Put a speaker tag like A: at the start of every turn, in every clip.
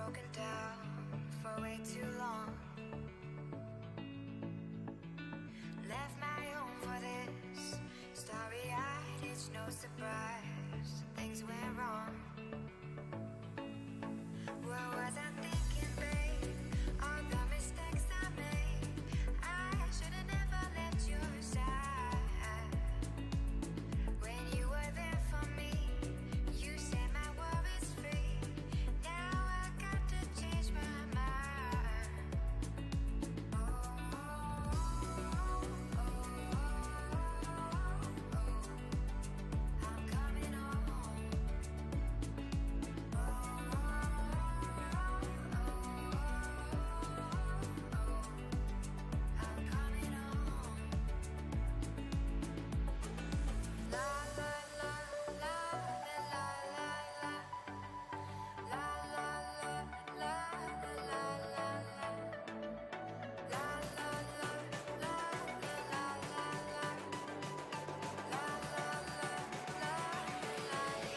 A: broken down for way too long. Left my home for this, starry-eyed, it's no surprise things went wrong. What was I thinking, babe? All the mistakes I made, I should've never left your side. When you were there for me, you set my worries free. Now I got to change my mind. I'm coming home. I'm coming home. La la la la la la la la la la la la la la la. La la la la la la la la. La la la la la la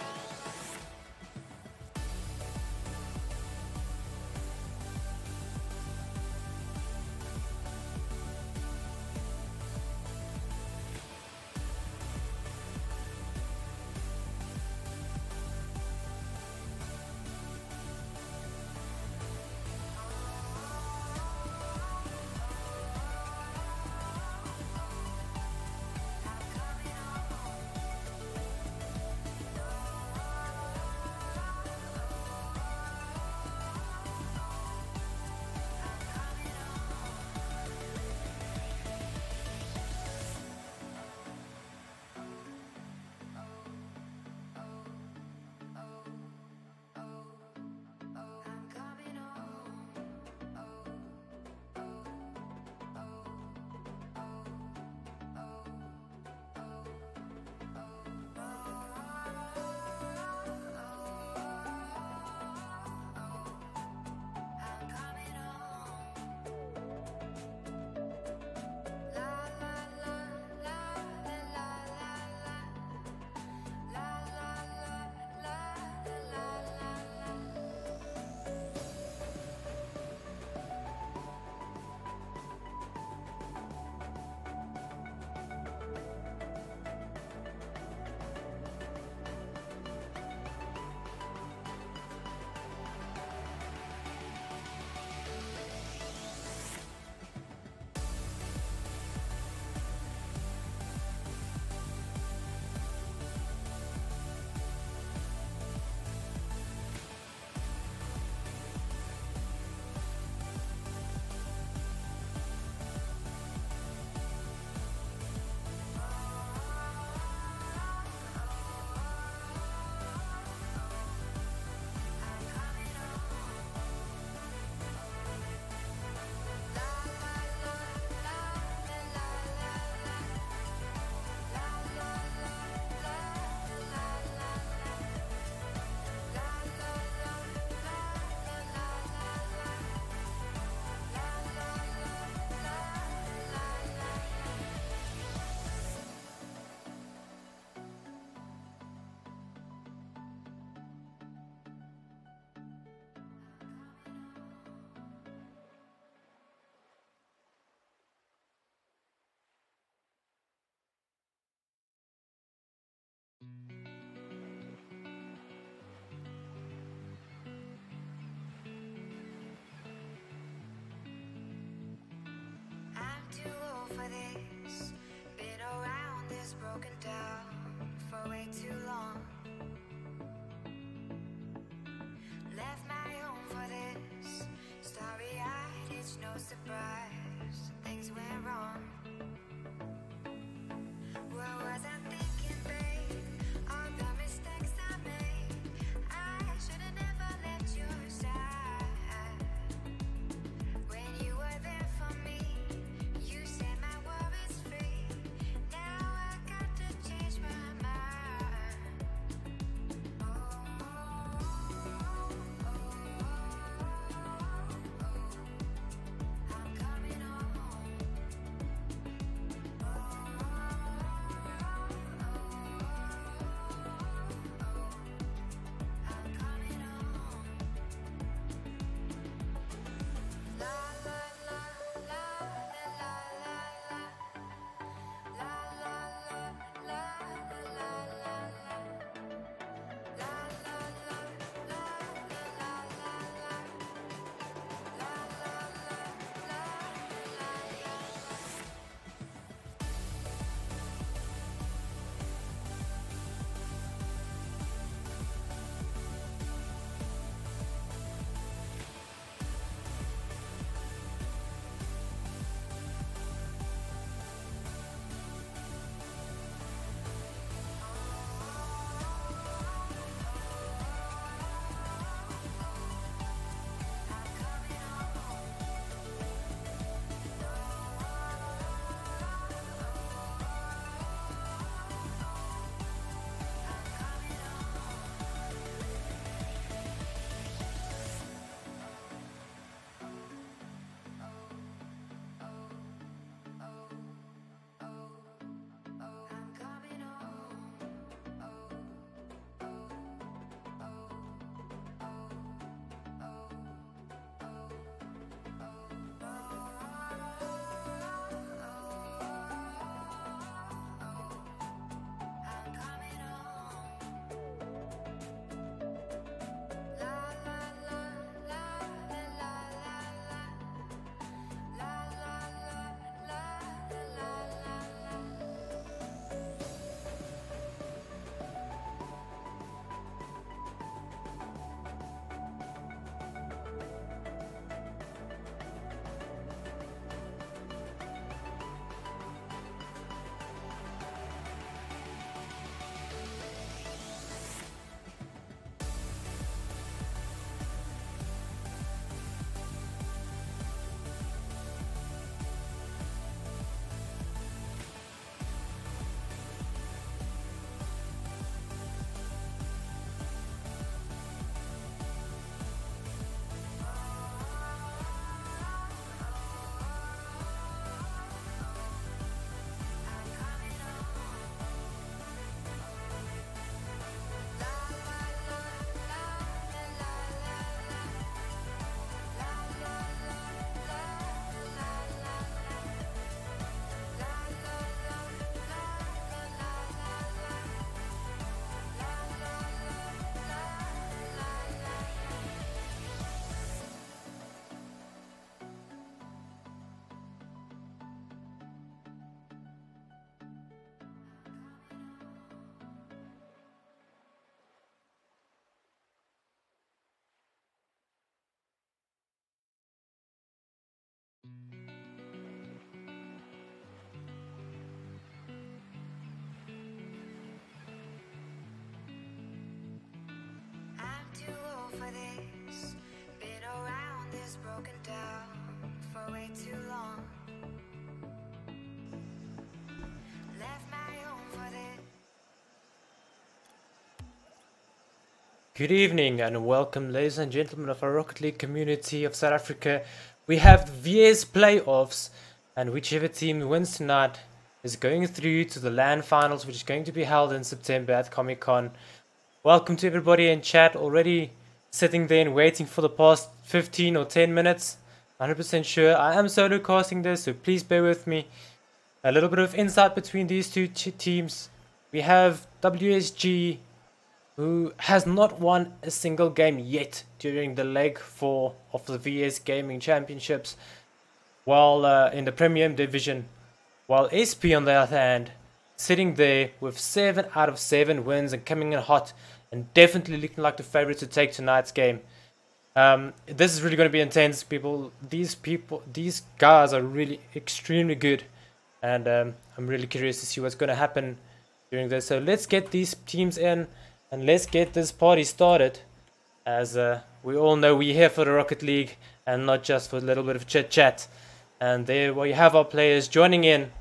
A: la. I'm coming I'm too old for this. Been around this, broken down for way too long. Left my home for this, starry-eyed, it's no surprise things went wrong. What was I thinking, babe? All the mistakes I made, I should've never left your side. When you were there for me, you set my worries free. Now I got to change my mind. too long. Left my home for this.
B: Good evening and welcome, ladies and gentlemen of our Rocket League community of South Africa. We have the VS playoffs, and whichever team wins tonight is going through to the LAN finals, which is going to be held in September at Comic Con. Welcome to everybody in chat, already sitting there and waiting for the past 15 or 10 minutes. 100% sure. I am solo casting this, so please bear with me. A little bit of insight between these two teams. We have WSG, who has not won a single game yet during the leg 4 of the VS Gaming Championships, while in the Premium Division, while SP on the other hand, sitting there with 7 out of 7 wins and coming in hot and definitely looking like the favorite to take tonight's game. This is really going to be intense, people. These guys are really extremely good, and I'm really curious to see what's going to happen during this. So let's get these teams in and let's get this party started. As we all know, we're here for the Rocket League and not just for a little bit of chit chat. And there we have our players joining in,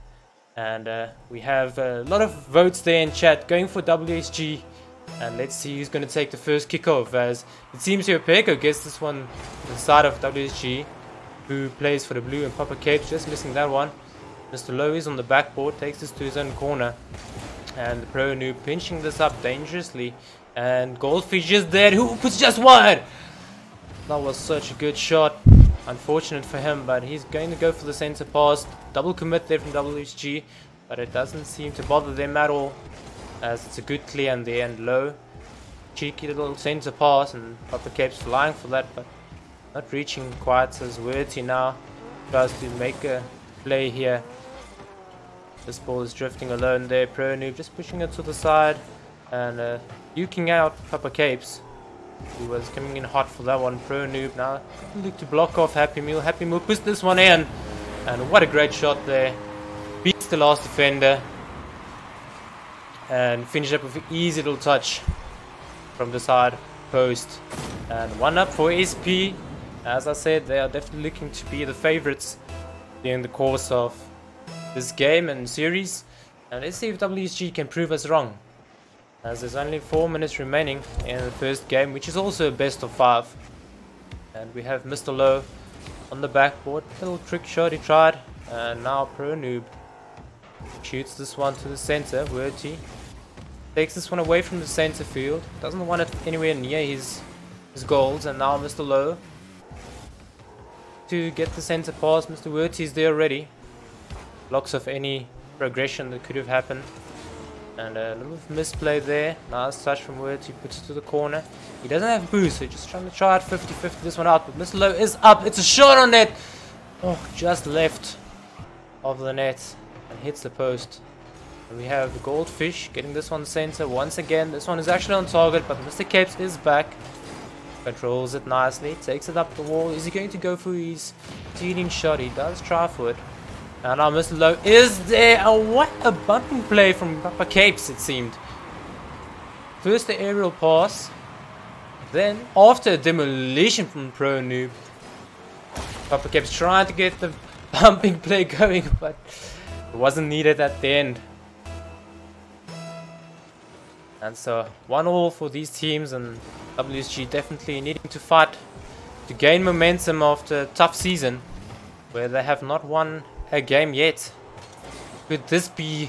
B: and we have a lot of votes there in chat going for WSG. And let's see who's going to take the first kickoff, as it seems here Peko gets this one to the side of WSG, who plays for the blue, and Papa Cape just missing that one. Mr. Lowe is on the backboard, takes this to his own corner, and the Pro Noob pinching this up dangerously, and Goldfish is there, who puts just one. That was such a good shot, unfortunate for him, but he's going to go for the center pass. Double commit there from WSG, but it doesn't seem to bother them at all, as it's a good clear in the end. Low, cheeky little center pass, and Papa Cape's flying for that, but not reaching quite as worthy now. Tries to make a play here. This ball is drifting alone there. Pro Noob just pushing it to the side and duking out Papa Capes, who was coming in hot for that one. Pro Noob now look to block off Happy Meal. Happy Meal puts this one in, and what a great shot there. Beats the last defender and finish up with an easy little touch from the side post. And 1-up for SP. As I said, they are definitely looking to be the favorites during the course of this game and series. And let's see if WSG can prove us wrong, as there's only 4 minutes remaining in the first game, which is also a best of 5. And we have Mr. Lowe on the backboard. Little trick shot he tried, and now Pro Noob shoots this one to the center. Worty takes this one away from the center field, doesn't want it anywhere near his goals, and now Mr. Lowe to get the center pass. Mr. Worty is there already, blocks off any progression that could have happened, and a little misplay there. Nice touch from Worty, puts it to the corner. He doesn't have boost, so just trying to try it 50-50 this one out, but Mr. Lowe is up. It's a shot on net. Oh, just left of the net and hits the post. And we have the Goldfish getting this one center once again. This one is actually on target, but Mr. Capes is back. Controls it nicely, takes it up the wall. Is he going to go for his stealing shot? He does try for it. And now Mr. Lowe is there. Oh, what a bumping play from Papa Capes, it seemed. First the aerial pass, then after a demolition from Pro Noob, Papa Capes trying to get the bumping play going, but it wasn't needed at the end. And so 1-all for these teams, and WSG definitely needing to fight to gain momentum after a tough season where they have not won a game yet. Could this be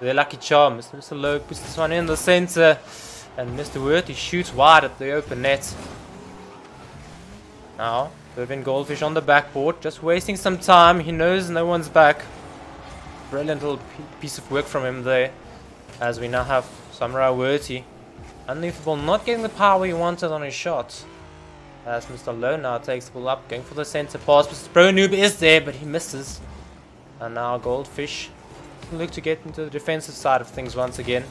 B: their lucky charm? Mr. Lowe puts this one in the center, and Mr. Worthy shoots wide at the open net. Now Irvin Goldfish on the backboard, just wasting some time. He knows no one's back. Brilliant little piece of work from him there, as we now have Samurai Worthy. Unleafable not getting the power he wanted on his shot, as Mr. Lowe now takes the ball up, going for the center pass. Mr. Pro Noob is there, but he misses. And now Goldfish look to get into the defensive side of things once again.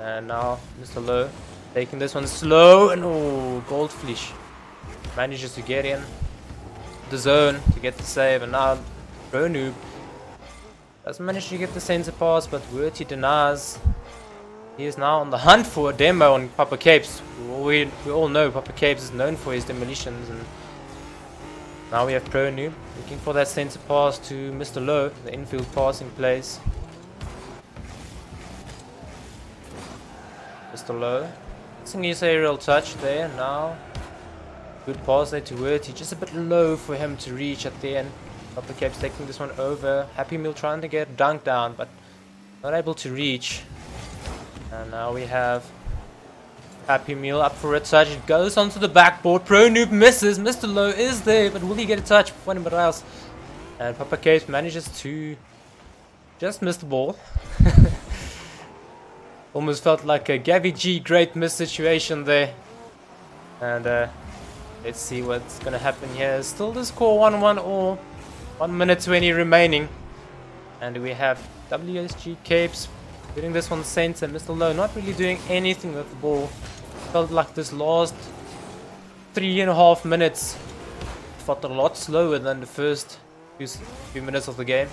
B: And now Mr. Lowe taking this one slow, and oh, Goldfish manages to get in the zone to get the save. And now Pro Noob doesn't manage to get the center pass, but Worthy denies. He is now on the hunt for a demo on Papa Capes. We all know Papa Capes is known for his demolitions, and Now we have Pro Noob looking for that center pass to Mr. Low, the infield passing plays. Mr. Low, missing his aerial touch there now. Good pass there to Werty, just a bit low for him to reach at the end. Papa Cape's taking this one over. Happy Meal trying to get dunked down, but not able to reach. And now we have Happy Meal up for a touch. It goes onto the backboard. Pro Noob misses. Mr. Low is there, but will he get a touch before anybody else? And Papa Cape manages to just miss the ball. Almost felt like a Gabby G great miss situation there. And let's see what's going to happen here. Still the score 1-1 or 1 minute 20 remaining. And we have WSG Capes getting this one center. Mr. Low not really doing anything with the ball. Felt like this last 3.5 minutes felt a lot slower than the first few minutes of the game.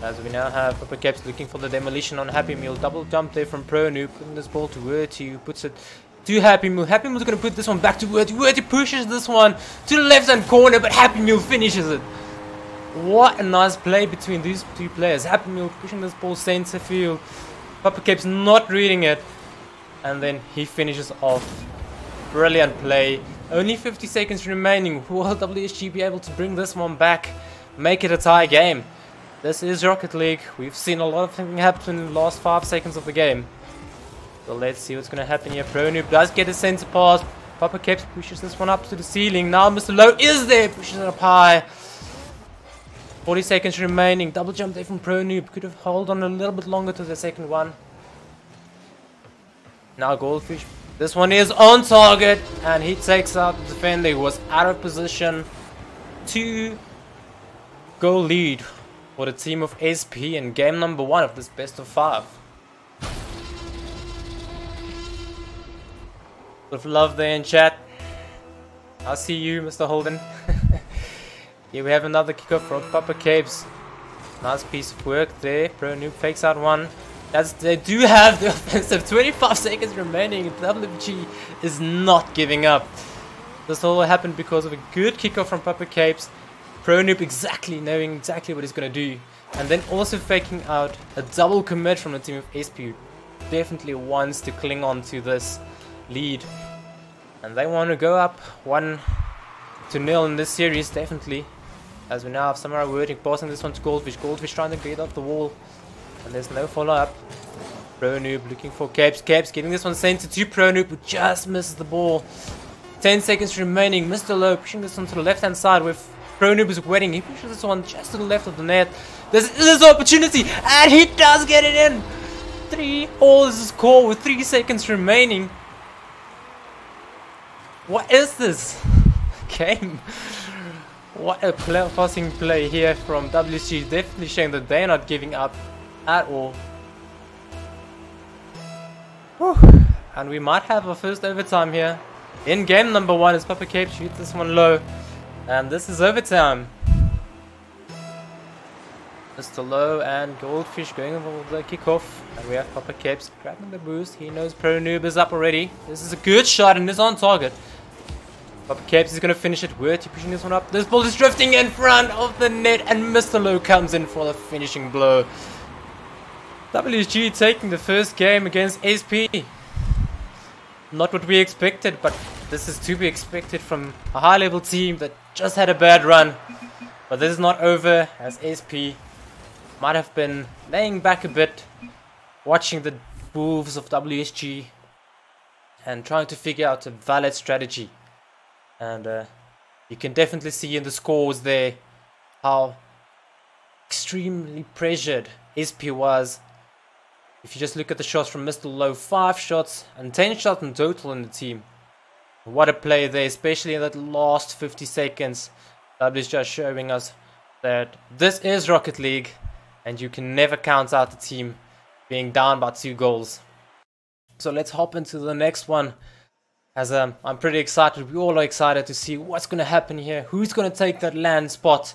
B: As we now have Papa Caps looking for the demolition on Happy Meal. Double jump there from Pro Noob, putting this ball to Werty, who puts it to Happy Meal. Happy Meal's going to put this one back to Werty. Werty pushes this one to the left hand corner, but Happy Meal finishes it. What a nice play between these two players. Happy Meal pushing this ball center field. Papa Caps not reading it. And then he finishes off. Brilliant play. Only 50 seconds remaining. Will WSG be able to bring this one back? Make it a tie game? This is Rocket League. We've seen a lot of things happen in the last 5 seconds of the game. So let's see what's going to happen here. Pro Noob does get a center pass. Papa Caps pushes this one up to the ceiling. Now Mr. Low is there. Pushes it up high. 40 seconds remaining. Double jump there from Pro Noob. Could have held on a little bit longer to the second one. Now Goldfish. This one is on target. And he takes out the defender who was out of position. 2-goal lead for the team of SP in game number 1 of this best of 5. With love there in chat. I see you, Mr. Holden. Here we have another kickoff from Papa Capes. Nice piece of work there. Pro Noob fakes out one. They do have the offensive. 25 seconds remaining. WG is not giving up. This all happened because of a good kickoff from Papa Capes. Pro Noob knowing exactly what he's going to do. And then also faking out a double commit from the team of SP. Definitely wants to cling on to this lead. And they want to go up 1-0 in this series, definitely. As we now have Samurai Wording passing this one to Goldfish. Goldfish trying to get off the wall. And there's no follow-up. Pro Noob looking for Capes. Capes getting this one sent to Pro Noob, who just misses the ball. 10 seconds remaining. Mr. Low pushing this one to the left-hand side with Pro Noob is waiting. He pushes this one just to the left of the net. This is the opportunity, and he does get it in. 3-all is the score with 3 seconds remaining. What is this game? What a passing play here from WSG. Definitely showing that they're not giving up at all. Whew. And we might have our first overtime here in game number 1 as Papa Cape shoots this one low. And this is overtime. Mr. Low and Goldfish going for the kickoff. And we have Papa Capes grabbing the boost. He knows Pro Noob is up already. This is a good shot and is on target. Papa Capes is going to finish it. Werty pushing this one up. This ball is drifting in front of the net. And Mr. Low comes in for the finishing blow. WSG taking the first game against SP. Not what we expected, but this is to be expected from a high-level team that just had a bad run. But this is not over, as SP might have been laying back a bit, watching the moves of WSG and trying to figure out a valid strategy. And you can definitely see in the scores there how extremely pressured SP was. If you just look at the shots from Mr. Low, 5 shots and 10 shots in total in the team. What a play there, especially in that last 50 seconds. That is just showing us that this is Rocket League and you can never count out the team being down by 2 goals. So let's hop into the next one. As I'm pretty excited, we all are excited to see what's going to happen here. Who's going to take that land spot?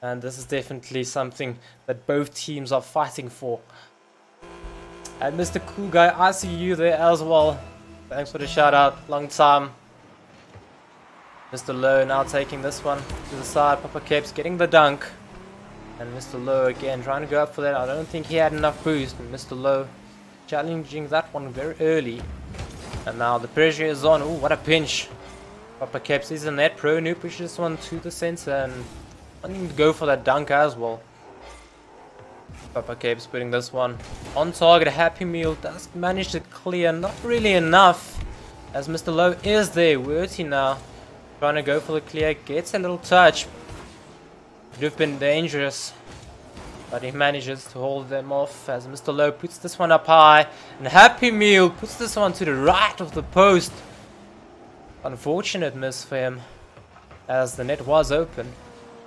B: And this is definitely something that both teams are fighting for. And Mr. Cool Guy, I see you there as well. Thanks for the shout out, long time. Mr. Low now taking this one to the side. Papa Capes getting the dunk. And Mr. Low again trying to go up for that. I don't think he had enough boost. And Mr. Low challenging that one very early. And now the pressure is on. Ooh, what a pinch. Papa Capes is in that. Pro Noob pushes this one to the center and wanting to go for that dunk as well. Papa Capes putting this one on target. Happy Meal does manage to clear. Not really enough. As Mr. Low is there. Worthy now trying to go for the clear. Gets a little touch. Could have been dangerous. But he manages to hold them off as Mr. Low puts this one up high. And Happy Meal puts this one to the right of the post. Unfortunate miss for him as the net was open.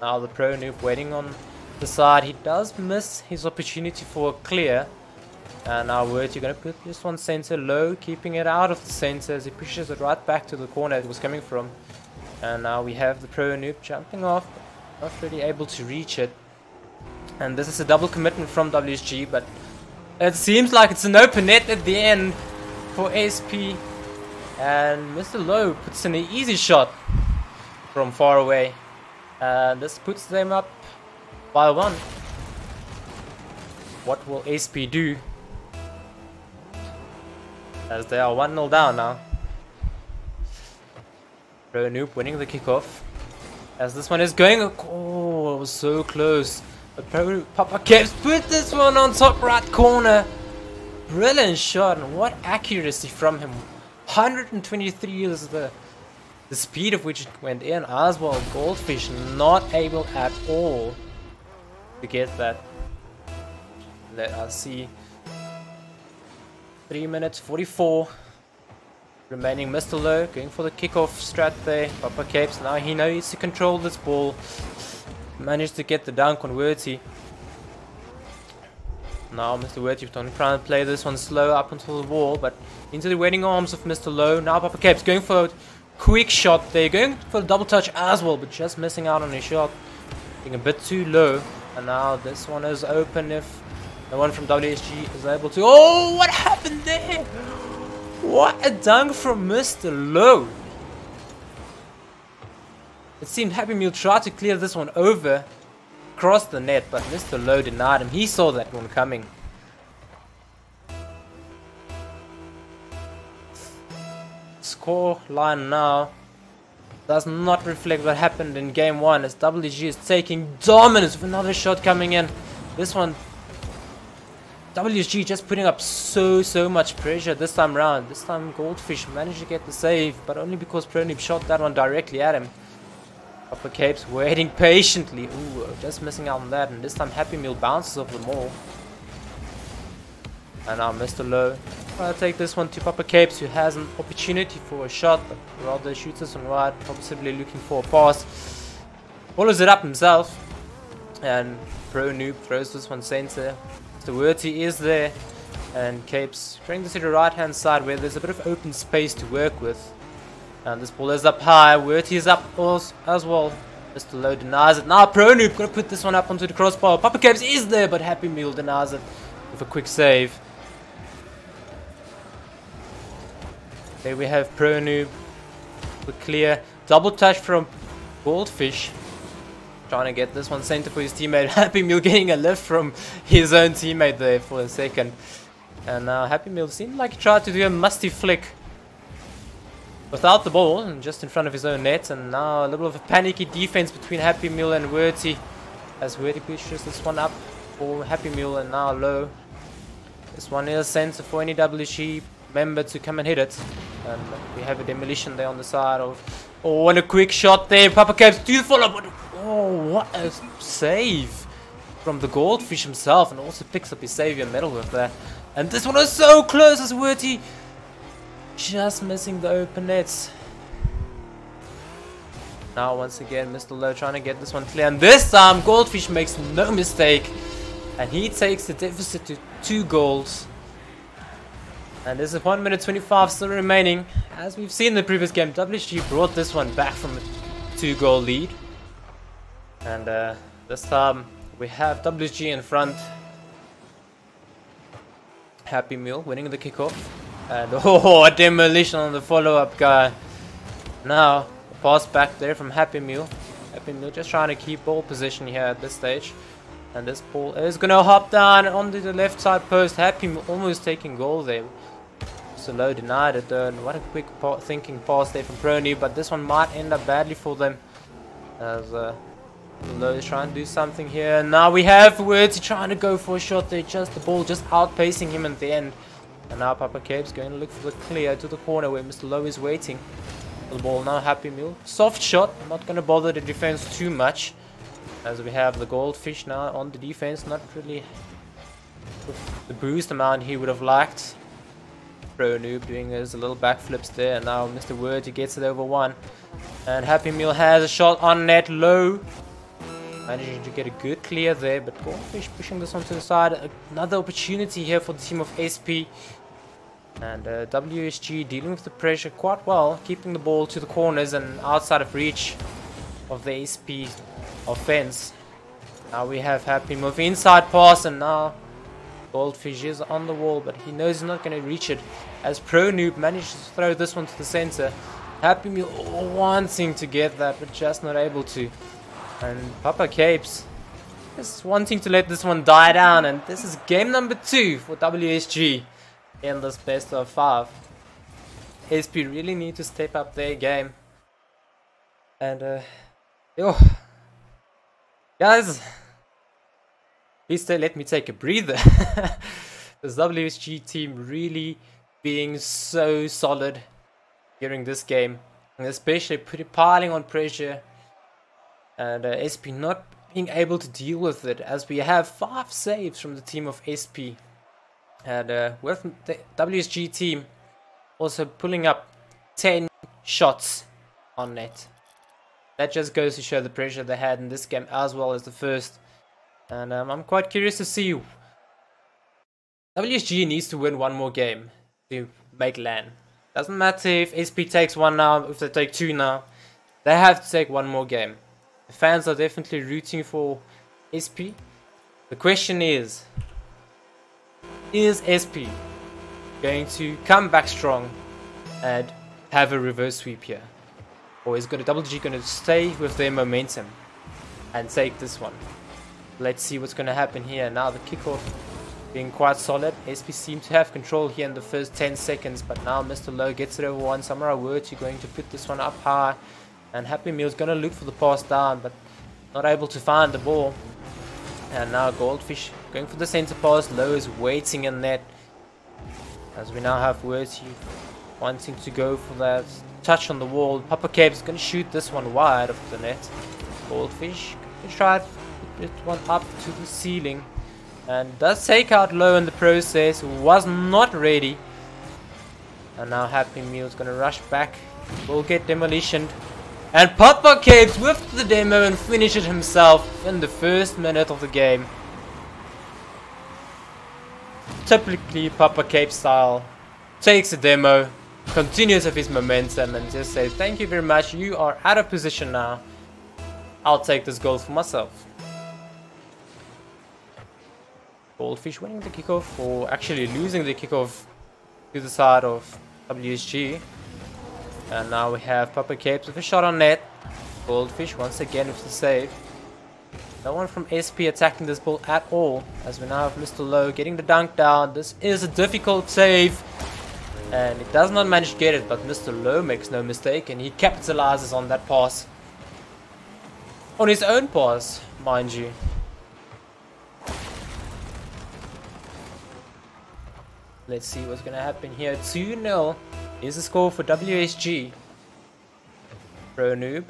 B: Now the Pro Noob waiting on the side. He does miss his opportunity for a clear. And now Worthy going to put this one center low, keeping it out of the center as he pushes it right back to the corner it was coming from. And now we have the Pro Noob jumping off, not really able to reach it. And this is a double commitment from WSG, but it seems like it's an open net at the end for SP. And Mr. Low puts in an easy shot from far away. And this puts them up by one. What will SP do? As they are 1-0 down now. Pro Noob winning the kickoff. As this one is going, oh, it was so close. But Papa Capes put this one on top right corner. Brilliant shot, and what accuracy from him. 123 is the speed of which it went in. As well, Goldfish not able at all to get that. Let us see. 3 minutes 44 remaining. Mr. Low going for the kickoff strat there. Papa Capes now he knows to control this ball. Managed to get the dunk on Worthy. Now Mr. Worthy trying to play this one slow up until the wall, but into the waiting arms of Mr. Low. Now Papa Capes going for a quick shot there, going for a double touch as well, but just missing out on his shot. Being a bit too low. And now this one is open if the one from WSG is able to. Oh, what happened there? What a dunk from Mr. Low. It seemed Happy Meal tried to clear this one over, across the net, but Mr. Low denied him. He saw that one coming. Score line now does not reflect what happened in game 1 as WSG is taking dominance with another shot coming in. This one, WSG just putting up so much pressure this time round. This time Goldfish managed to get the save, but only because Pro Noob shot that one directly at him. Papa Capes waiting patiently. Ooh, just missing out on that. And this time Happy Meal bounces off the maul. And now Mr. Low. I'll take this one to Papa Capes, who has an opportunity for a shot, but rather shoots this one right, possibly looking for a pass. Follows it up himself. And Pro Noob throws this one center. Mr. Worthy is there. And Capes trying to see the right hand side where there's a bit of open space to work with. And this ball is up high. Worthy is up as well. Mr. Low denies it. Now Pro Noob gonna put this one up onto the crossbar. Papa Capes is there, but Happy Meal denies it with a quick save. There we have Pro Noob with clear. Double touch from Goldfish. Trying to get this one center for his teammate. Happy Meal getting a lift from his own teammate there for a second. And now Happy Meal seemed like he tried to do a musty flick without the ball and just in front of his own net. And now a little of a panicky defense between Happy Meal and Worthy as Worthy pushes this one up for Happy Meal. And now Low. This one is center for any WSG member to come and hit it. And we have a demolition there on the side of. Oh, and a quick shot there. Papa Capes do the follow-up. Oh, what a save from the Goldfish himself, and also picks up his savior medal with that. And this one is so close as Worthy just missing the open nets. Now once again Mr. Low trying to get this one clear, and this time Goldfish makes no mistake and he takes the deficit to 2 goals. And there's a 1 minute 25 still remaining. As we've seen in the previous game, WSG brought this one back from a 2-goal lead. And this time we have WSG in front. Happy Meal winning the kickoff. And oh, a demolition on the follow-up guy. Now pass back there from Happy Meal. Happy Meal just trying to keep ball position here at this stage. And this ball is going to hop down onto the left side post. Happy Meal almost taking goal there. So low denied it though. And what a quick thinking pass there from Prony. But this one might end up badly for them. As Low is trying to do something here. And now we have Words trying to go for a shot there. Just the ball just outpacing him at the end. And now Papa Cape's going to look for the clear to the corner where Mr. Low is waiting. The ball now, Happy Meal. Soft shot. I'm not going to bother the defense too much. As we have the Goldfish now on the defense. Not really with the boost amount he would have liked. Pro Noob doing his little backflips there. And now Mr. Word, he gets it over one. And Happy Meal has a shot on net. Low. Managing to get a good clear there. But Goldfish pushing this one to the side. Another opportunity here for the team of SP. And WSG dealing with the pressure quite well, keeping the ball to the corners and outside of reach of the SP offense. Now we have Happy Meal inside pass, and now Goldfish is on the wall, but he knows he's not going to reach it. As Pro Noob manages to throw this one to the center. Happy Meal wanting to get that, but just not able to. And Papa Capes just wanting to let this one die down, and this is game number 2 for WSG. In this best of 5. SP really need to step up their game. And yo, guys, please let me take a breather. This WSG team really being so solid during this game, and especially piling on pressure, and SP not being able to deal with it, as we have 5 saves from the team of SP. And with the WSG team also pulling up 10 shots on net. That just goes to show the pressure they had in this game as well as the first. And I'm quite curious to see. WSG needs to win one more game to make LAN. Doesn't matter if SP takes one now, if they take 2 now. They have to take one more game. The fans are definitely rooting for SP. The question is SP going to come back strong and have a reverse sweep here? Or is WSG going to stay with their momentum and take this one? Let's see what's going to happen here. Now the kickoff being quite solid. SP seem to have control here in the first 10 seconds, but now Mr. Low gets it over one. Samurai Words going to put this one up high, and Happy Meal's going to look for the pass down, but not able to find the ball. And now Goldfish going for the center pass. Low is waiting in net. As we now have Words wanting to go for that touch on the wall. Papa Cape's going to shoot this one wide of the net. Goldfish can try to put one up to the ceiling. And does take out Low in the process. Was not ready. And now Happy Meal's going to rush back. Will get demolitioned. And Papa Capes with the demo and finish it himself in the first minute of the game. Typically Papa Cape style. Takes a demo, continues with his momentum, and just says, thank you very much, you are out of position now. I'll take this goal for myself. Goldfish winning the kickoff, or actually losing the kickoff to the side of WSG. And now we have Papa Capes with a shot on net. Goldfish once again with the save. No one from SP attacking this ball at all. As we now have Mr. Low getting the dunk down. This is a difficult save. And he does not manage to get it, but Mr. Low makes no mistake. And he capitalizes on that pass. On his own pass, mind you. Let's see what's going to happen here. 2-0 is the score for WSG. Pro Noob.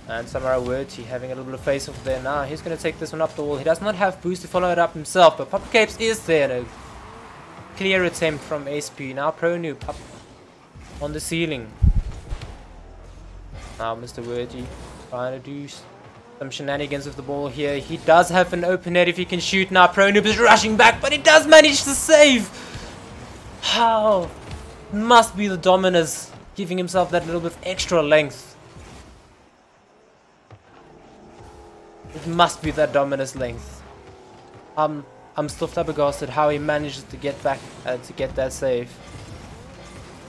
B: And Samurai Words having a little bit of face off there now. He's going to take this one up the wall. He does not have boost to follow it up himself, but Papa Capes is there. A clear attempt from SP. Now Pro Noob up on the ceiling. Now Mr. Wordy trying to do some shenanigans with the ball here. He does have an open net if he can shoot. Now Pro Noob is rushing back, but he does manage to save. How? Must be the Dominus giving himself that little bit of extra length. It must be that Dominus length. I'm still flabbergasted how he manages to get back to get that save.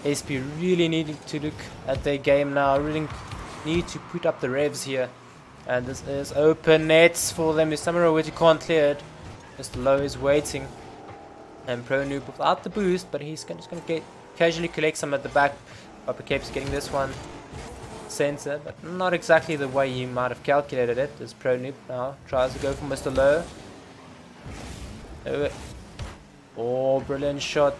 B: SP really needing to look at their game now, really need to put up the revs here. And this is open nets for them. Samuro which can't clear it. Mr. Low is waiting. And Pro Noob without the boost, but he's just going to casually collect some at the back. Papa Cape's getting this one center, but not exactly the way he might have calculated it. As Pro Noob now tries to go for Mr. Low. Oh, brilliant shot.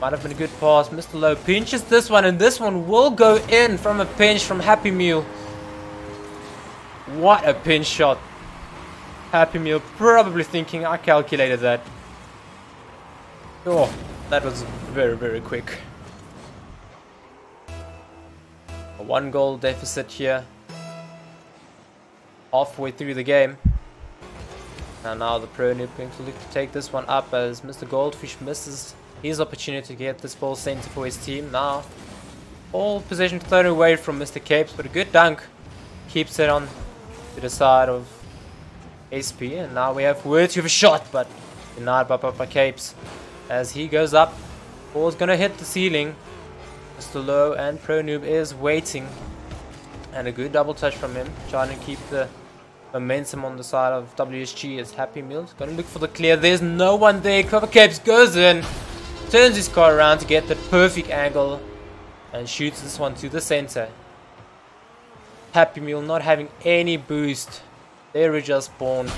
B: Might have been a good pass. Mr. Low pinches this one, and this one will go in from a pinch from Happy Meal. What a pinch shot. Happy Meal probably thinking I calculated that. Oh, that was very, very quick. A 1-goal deficit here. Halfway through the game. And now the Pro Noob going to look to take this one up as Mr. Goldfish misses his opportunity to get this ball center for his team. Now, all possession thrown away from Mr. Capes, but a good dunk keeps it on to the side of SP. And now we have words with a shot, but denied by Papa Capes. As he goes up, ball's gonna hit the ceiling. Mr. Low and Pro Noob is waiting. And a good double touch from him, trying to keep the momentum on the side of WSG as Happy Meals. Gonna look for the clear. There's no one there. Papa Capes goes in, turns his car around to get the perfect angle, and shoots this one to the center. Happy Meal not having any boost. They were just born.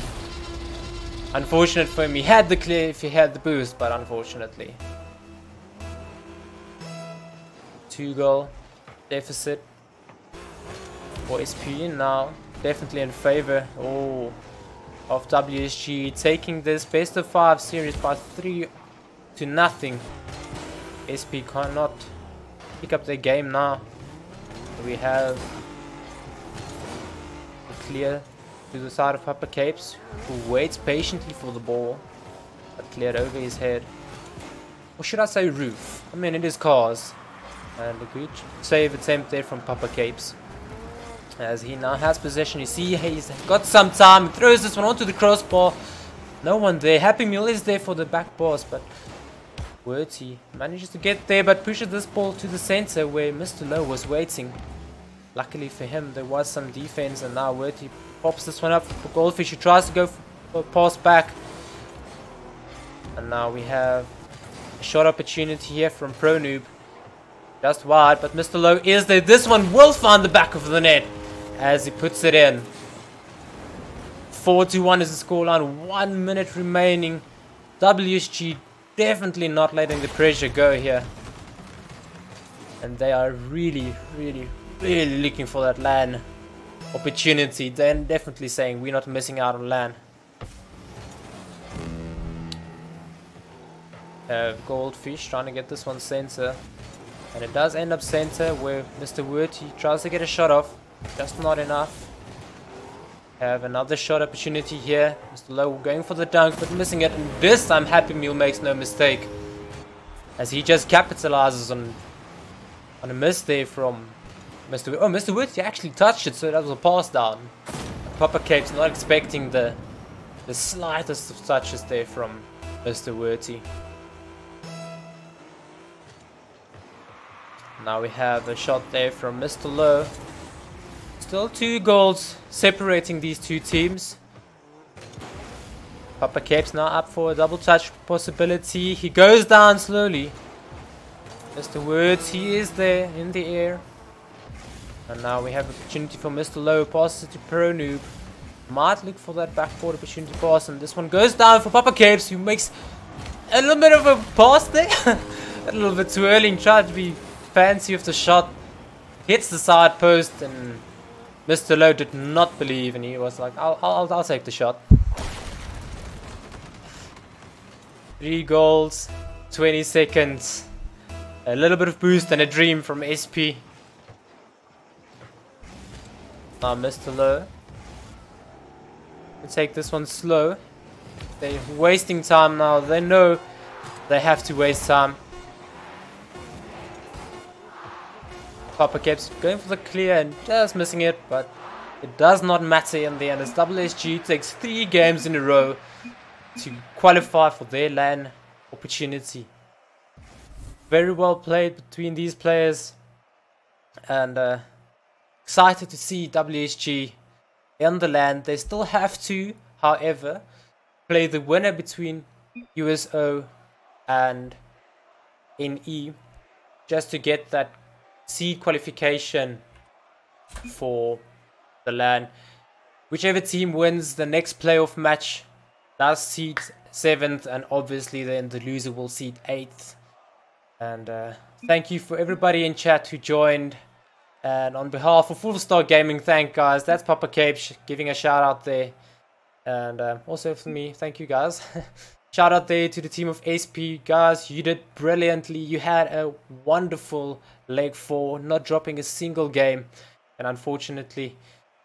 B: Unfortunate for him, he had the clear if he had the boost, but unfortunately. 2-goal deficit for SP now, definitely in favor of WSG, taking this best of 5 series by 3-0. SP cannot pick up their game now. We have a clear to the side of Papa Capes, who waits patiently for the ball, but cleared over his head. Or should I say roof? I mean, it is cars. And a good save attempt there from Papa Capes. As he now has possession, you see he's got some time, he throws this one onto the crossbar. No one there. Happy Meal is there for the back pass, but Worty manages to get there, but pushes this ball to the center where Mr. Low was waiting. Luckily for him, there was some defense, and now Worty pops this one up for Goldfish, who tries to go for a pass back. And now we have a shot opportunity here from Pro Noob. Just wide, but Mr. Low is there. This one will find the back of the net as he puts it in. 4-1 is the scoreline. 1 minute remaining. WSG definitely not letting the pressure go here. And they are really looking for that LAN opportunity. Then definitely saying we're not missing out on LAN. Goldfish trying to get this one center. And it does end up center where Mr. Worty tries to get a shot off. Just not enough. Have another shot opportunity here. Mr. Low going for the dunk but missing it. And this time Happy Meal makes no mistake, as he just capitalizes on a miss there from Mr. Oh, Mr. Worty actually touched it, so that was a pass down. Papa Cape's not expecting the slightest of touches there from Mr. Worty. Now we have a shot there from Mr. Low. Still 2 goals separating these two teams. Papa Cape's now up for a double touch possibility. He goes down slowly. Mr. Words, he is there in the air. And now we have opportunity for Mr. Low. Passes it to Pro Noob. Might look for that backboard opportunity pass. And this one goes down for Papa Capes, who makes a little bit of a pass there. A little bit twirling, tried to be fancy with the shot. Hits the side post, and Mr. Low did not believe, and he was like, I'll take the shot. 3 goals, 20 seconds. A little bit of boost and a dream from SP. Now Mr. Low will take this one slow. They're wasting time now. They know they have to waste time. Papa Capes going for the clear and just missing it, but it does not matter in the end, as WSG takes 3 games in a row to qualify for their LAN opportunity. Very well played between these players, and excited to see WSG in the land. They still have to, however, play the winner between USO and NE just to get that seed qualification for the LAN. Whichever team wins the next playoff match does seed 7th, and obviously then the loser will seed 8th. And thank you for everybody in chat who joined. And on behalf of Full Star Gaming, thank guys. That's Papa Cape giving a shout out there. And also for me, thank you guys. Shout out there to the team of SP. Guys, you did brilliantly. You had a wonderful leg 4, not dropping a single game. And unfortunately,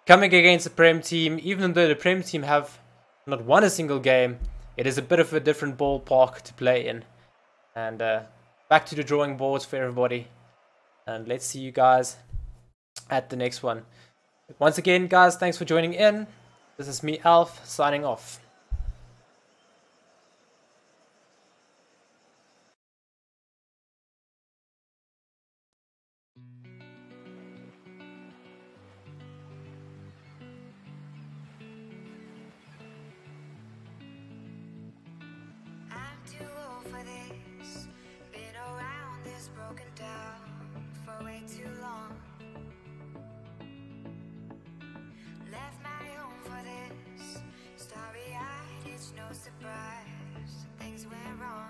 B: coming against the Prem team, even though the Prem team have not won a single game, it is a bit of a different ballpark to play in. And back to the drawing boards for everybody. And let's see you guys at the next one. Once again, guys, thanks for joining in. This is me, Alf, signing off.
A: I'm too old for this. Been around this, broken down for way too long. Left my home for this. Starry-eyed, it's no surprise. Things went wrong.